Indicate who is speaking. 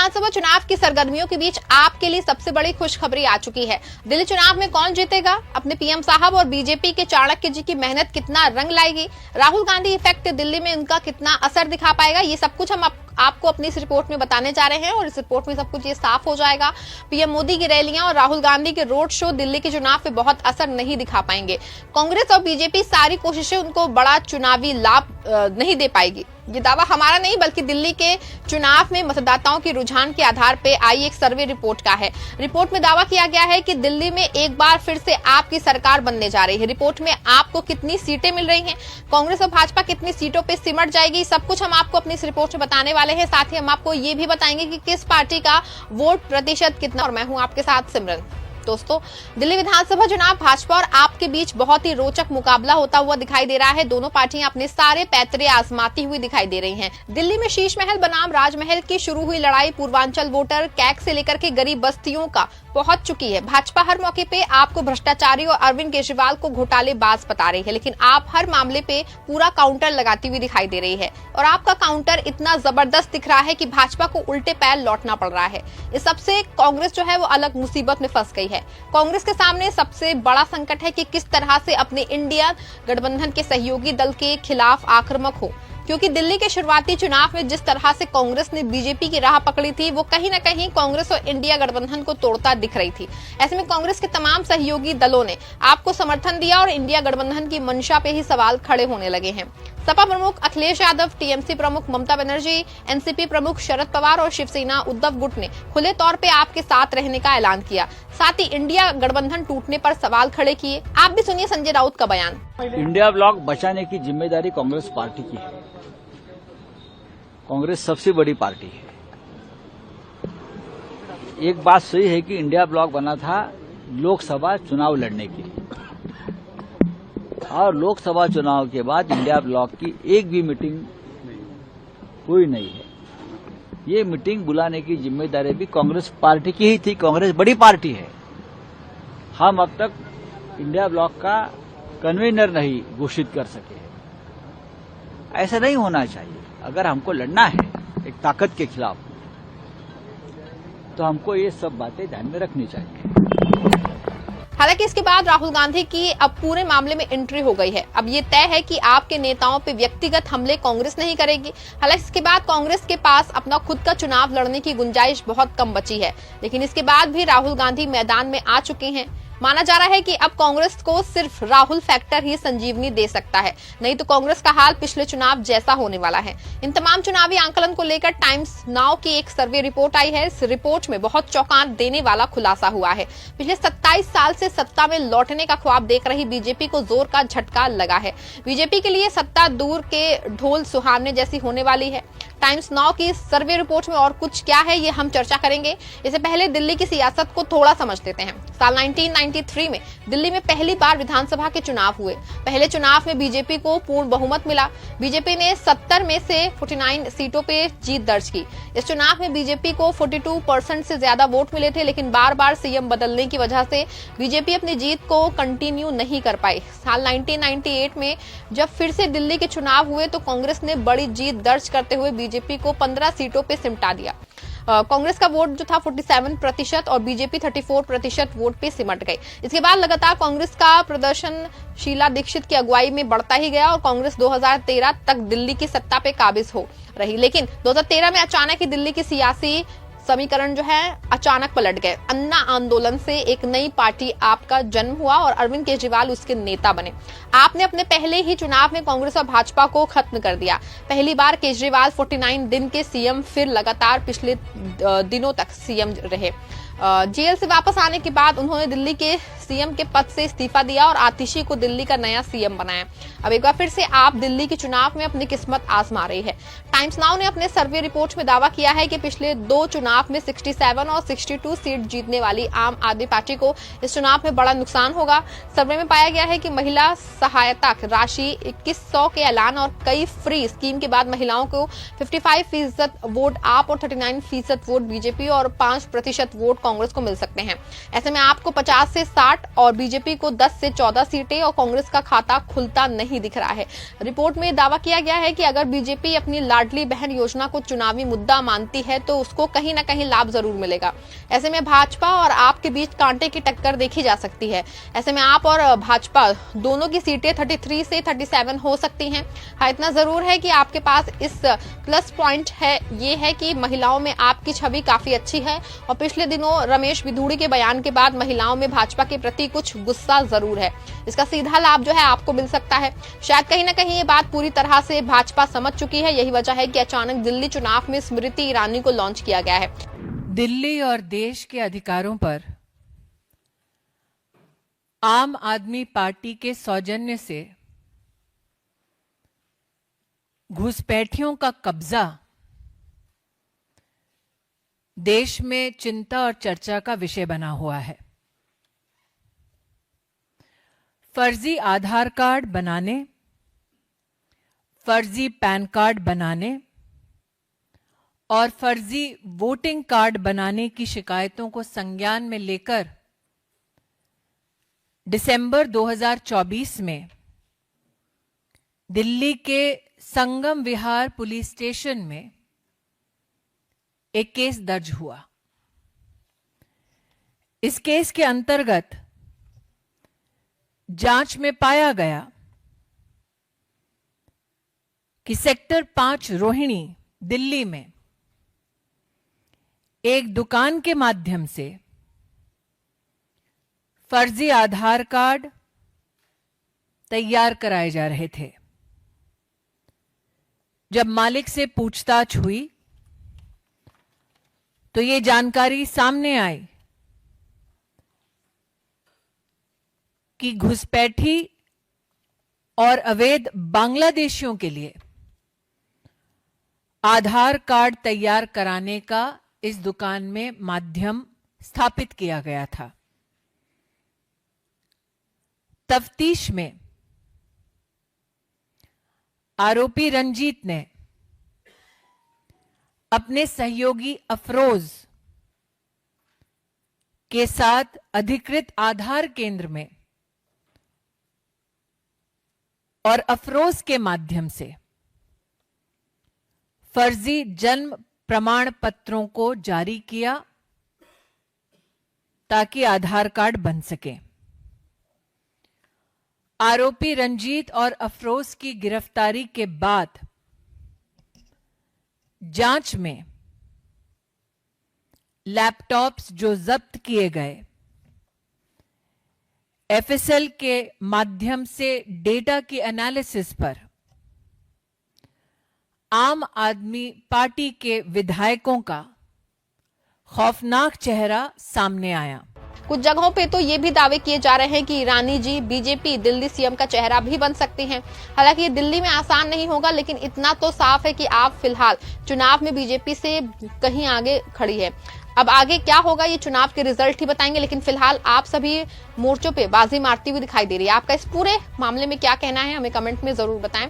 Speaker 1: विधानसभा चुनाव की सरगर्मियों के बीच आपके लिए सबसे बड़ी खुशखबरी आ चुकी है। दिल्ली चुनाव में कौन जीतेगा, अपने पीएम साहब और बीजेपी के चाणक्य जी की मेहनत कितना रंग लाएगी, राहुल गांधी इफेक्ट दिल्ली में उनका कितना असर दिखा पाएगा, ये सब कुछ हम आपको अपनी इस रिपोर्ट में बताने जा रहे हैं। और इस रिपोर्ट में सब कुछ ये साफ हो जाएगा। पीएम मोदी की रैलियां और राहुल गांधी के रोड शो दिल्ली के चुनाव पे बहुत असर नहीं दिखा पाएंगे। कांग्रेस और बीजेपी सारी कोशिशें उनको बड़ा चुनावी लाभ नहीं दे पाएगी। ये दावा हमारा नहीं बल्कि दिल्ली के चुनाव में मतदाताओं के रुझान के आधार पर आई एक सर्वे रिपोर्ट का है। रिपोर्ट में दावा किया गया है कि दिल्ली में एक बार फिर से आपकी सरकार बनने जा रही है। रिपोर्ट में आपको कितनी सीटें मिल रही हैं, कांग्रेस और भाजपा कितनी सीटों पे सिमट जाएगी, सब कुछ हम आपको अपनी इस रिपोर्ट में बताने वाले हैं। साथ ही हम आपको ये भी बताएंगे कि किस पार्टी का वोट प्रतिशत कितना। और मैं हूं आपके साथ सिमरन। दोस्तों, दिल्ली विधानसभा चुनाव भाजपा और आप के बीच बहुत ही रोचक मुकाबला होता हुआ दिखाई दे रहा है। दोनों पार्टियां अपने सारे पैतरे आजमाती हुई दिखाई दे रही हैं। दिल्ली में शीश महल बनाम राजमहल की शुरू हुई लड़ाई पूर्वांचल वोटर कैग से लेकर के गरीब बस्तियों का पहुंच चुकी है। भाजपा हर मौके पे आपको भ्रष्टाचारी और अरविंद केजरीवाल को घोटालेबाज बता रही है, लेकिन आप हर मामले पे पूरा काउंटर लगाती हुई दिखाई दे रही है। और आपका काउंटर इतना जबरदस्त दिख रहा है कि भाजपा को उल्टे पैर लौटना पड़ रहा है। इस सबसे कांग्रेस जो है वो अलग मुसीबत में फंस गई है। कांग्रेस के सामने सबसे बड़ा संकट है कि किस तरह से अपने इंडिया गठबंधन के सहयोगी दल के खिलाफ आक्रामक हो, क्योंकि दिल्ली के शुरुआती चुनाव में जिस तरह से कांग्रेस ने बीजेपी की राह पकड़ी थी वो कहीं न कहीं कांग्रेस और इंडिया गठबंधन को तोड़ता दिख रही थी। ऐसे में कांग्रेस के तमाम सहयोगी दलों ने आपको समर्थन दिया और इंडिया गठबंधन की मंशा पे ही सवाल खड़े होने लगे हैं। सपा प्रमुख अखिलेश यादव, टीएमसी प्रमुख ममता बनर्जी, एनसीपी प्रमुख शरद पवार और शिवसेना उद्धव गुट ने खुले तौर पे आपके साथ रहने का ऐलान किया। साथ ही इंडिया गठबंधन टूटने पर सवाल खड़े किए। आप भी सुनिए संजय राउत का बयान।
Speaker 2: इंडिया ब्लॉक बचाने की जिम्मेदारी कांग्रेस पार्टी की है। कांग्रेस सबसे बड़ी पार्टी है। एक बात सही है कि इंडिया ब्लॉक बना था लोकसभा चुनाव लड़ने के लिए, और लोकसभा चुनाव के बाद इंडिया ब्लॉक की एक भी मीटिंग हुई नहीं है। ये मीटिंग बुलाने की जिम्मेदारी भी कांग्रेस पार्टी की ही थी। कांग्रेस बड़ी पार्टी है। हम अब तक इंडिया ब्लॉक का कन्वीनर नहीं घोषित कर सके। ऐसा नहीं होना चाहिए। अगर हमको लड़ना है एक ताकत के खिलाफ, तो हमको ये सब बातें ध्यान में रखनी चाहिए।
Speaker 1: हालांकि इसके बाद राहुल गांधी की अब पूरे मामले में एंट्री हो गई है। अब ये तय है कि आपके नेताओं पे व्यक्तिगत हमले कांग्रेस नहीं करेगी। हालांकि इसके बाद कांग्रेस के पास अपना खुद का चुनाव लड़ने की गुंजाइश बहुत कम बची है, लेकिन इसके बाद भी राहुल गांधी मैदान में आ चुके हैं। माना जा रहा है कि अब कांग्रेस को सिर्फ राहुल फैक्टर ही संजीवनी दे सकता है, नहीं तो कांग्रेस का हाल पिछले चुनाव जैसा होने वाला है। इन तमाम चुनावी आंकलन को लेकर टाइम्स नाउ की एक सर्वे रिपोर्ट आई है। इस रिपोर्ट में बहुत चौंका देने वाला खुलासा हुआ है। पिछले 27 साल से सत्ता में लौटने का ख्वाब देख रही बीजेपी को जोर का झटका लगा है। बीजेपी के लिए सत्ता दूर के ढोल सुहावने जैसी होने वाली है। टाइम्स नाउ की सर्वे रिपोर्ट में और कुछ क्या है ये हम चर्चा करेंगे। इससे पहले दिल्ली की सियासत को थोड़ा समझ लेते हैं। साल 1993 में दिल्ली में पहली बार विधानसभा के चुनाव हुए। पहले चुनाव में बीजेपी को पूर्ण बहुमत मिला। बीजेपी ने 70 में से 49 सीटों पे जीत दर्ज की। इस चुनाव में बीजेपी को 42% से ज्यादा वोट मिले थे, लेकिन बार बार सीएम बदलने की वजह से बीजेपी अपनी जीत को कंटिन्यू नहीं कर पाई। साल 1998 में जब फिर से दिल्ली के चुनाव हुए तो कांग्रेस ने बड़ी जीत दर्ज करते हुए बीजेपी को 15 सीटों पे सिमटा दिया। कांग्रेस का वोट जो था 47% और बीजेपी 34% वोट पे सिमट गई। इसके बाद लगातार कांग्रेस का प्रदर्शन शीला दीक्षित की अगुवाई में बढ़ता ही गया और कांग्रेस 2013 तक दिल्ली की सत्ता पे काबिज हो रही। लेकिन 2013 में अचानक ही दिल्ली की सियासी समीकरण जो है अचानक पलट गए। अन्ना आंदोलन से एक नई पार्टी आपका जन्म हुआ और अरविंद केजरीवाल उसके नेता बने। आपने अपने पहले ही चुनाव में कांग्रेस और भाजपा को खत्म कर दिया। पहली बार केजरीवाल 49 दिन के सीएम, फिर लगातार पिछले दिनों तक सीएम रहे। जेल से वापस आने के बाद उन्होंने दिल्ली के सीएम के पद से इस्तीफा दिया और आतिशी को दिल्ली का नया सीएम बनाया। अब एक बार फिर से आप दिल्ली के चुनाव में अपनी किस्मत आजमा रही है। टाइम्स नाउ ने अपने सर्वे रिपोर्ट में दावा किया है कि पिछले 2 चुनाव में 67 और 62 सीट जीतने वाली आम आदमी पार्टी को इस चुनाव में बड़ा नुकसान होगा। सर्वे में पाया गया है कि महिला सहायता राशि 2100 के ऐलान और कई फ्री स्कीम के बाद महिलाओं को 55% वोट आप और 39% वोट बीजेपी और 5% वोट कांग्रेस को मिल सकते हैं। ऐसे में आपको 50 से 60 8 और बीजेपी को 10 से 14 सीटें और कांग्रेस का खाता खुलता नहीं दिख रहा है। रिपोर्ट में दावा किया गया है कि अगर बीजेपी अपनी लाडली बहन योजना को चुनावी मुद्दा मानती है तो उसको कहीं ना कहीं लाभ जरूर मिलेगा। ऐसे में भाजपा और आप के बीच कांटे की टक्कर देखी जा सकती है। ऐसे में आप और भाजपा दोनों की सीटें 33 से 37 हो सकती हैं। हाँ, इतना जरूर है कि आपके पास इस प्लस पॉइंट है, ये है कि महिलाओं में आपकी छवि काफी अच्छी है और पिछले दिनों रमेश बिधूड़ी के बयान के बाद महिलाओं में भाजपा के प्रति कुछ गुस्सा जरूर है। इसका सीधा लाभ जो है आपको मिल सकता है। शायद कहीं ना कहीं ये बात पूरी तरह से भाजपा समझ चुकी है। यही वजह है कि अचानक दिल्ली चुनाव में स्मृति ईरानी को लॉन्च किया गया है।
Speaker 3: दिल्ली और देश के अधिकारों पर आम आदमी पार्टी के सौजन्य से घुसपैठियों का कब्जा देश में चिंता और चर्चा का विषय बना हुआ है। फर्जी आधार कार्ड बनाने, फर्जी पैन कार्ड बनाने और फर्जी वोटिंग कार्ड बनाने की शिकायतों को संज्ञान में लेकर दिसंबर 2024 में दिल्ली के संगम विहार पुलिस स्टेशन में एक केस दर्ज हुआ। इस केस के अंतर्गत जांच में पाया गया कि सेक्टर 5 रोहिणी दिल्ली में एक दुकान के माध्यम से फर्जी आधार कार्ड तैयार कराए जा रहे थे। जब मालिक से पूछताछ हुई तो ये जानकारी सामने आई कि घुसपैठी और अवैध बांग्लादेशियों के लिए आधार कार्ड तैयार कराने का इस दुकान में माध्यम स्थापित किया गया था। तफ्तीश में आरोपी रंजीत ने अपने सहयोगी अफरोज के साथ अधिकृत आधार केंद्र में और अफरोज के माध्यम से फर्जी जन्म प्रमाण पत्रों को जारी किया ताकि आधार कार्ड बन सके। आरोपी रंजीत और अफरोज की गिरफ्तारी के बाद जांच में लैपटॉप्स जो जब्त किए गए, एफएसएल के माध्यम से डेटा की एनालिसिस पर आम आदमी पार्टी के विधायकों का खौफनाक चेहरा सामने आया।
Speaker 1: कुछ जगहों पे तो ये भी दावे किए जा रहे हैं कि ईरानी जी बीजेपी दिल्ली सीएम का चेहरा भी बन सकती हैं। हालांकि ये दिल्ली में आसान नहीं होगा, लेकिन इतना तो साफ है कि आप फिलहाल चुनाव में बीजेपी से कहीं आगे खड़ी है। अब आगे क्या होगा ये चुनाव के रिजल्ट ही बताएंगे, लेकिन फिलहाल आप सभी मोर्चों पे बाजी मारती हुई दिखाई दे रही है। आपका इस पूरे मामले में क्या कहना है, हमें कमेंट में जरूर बताएं।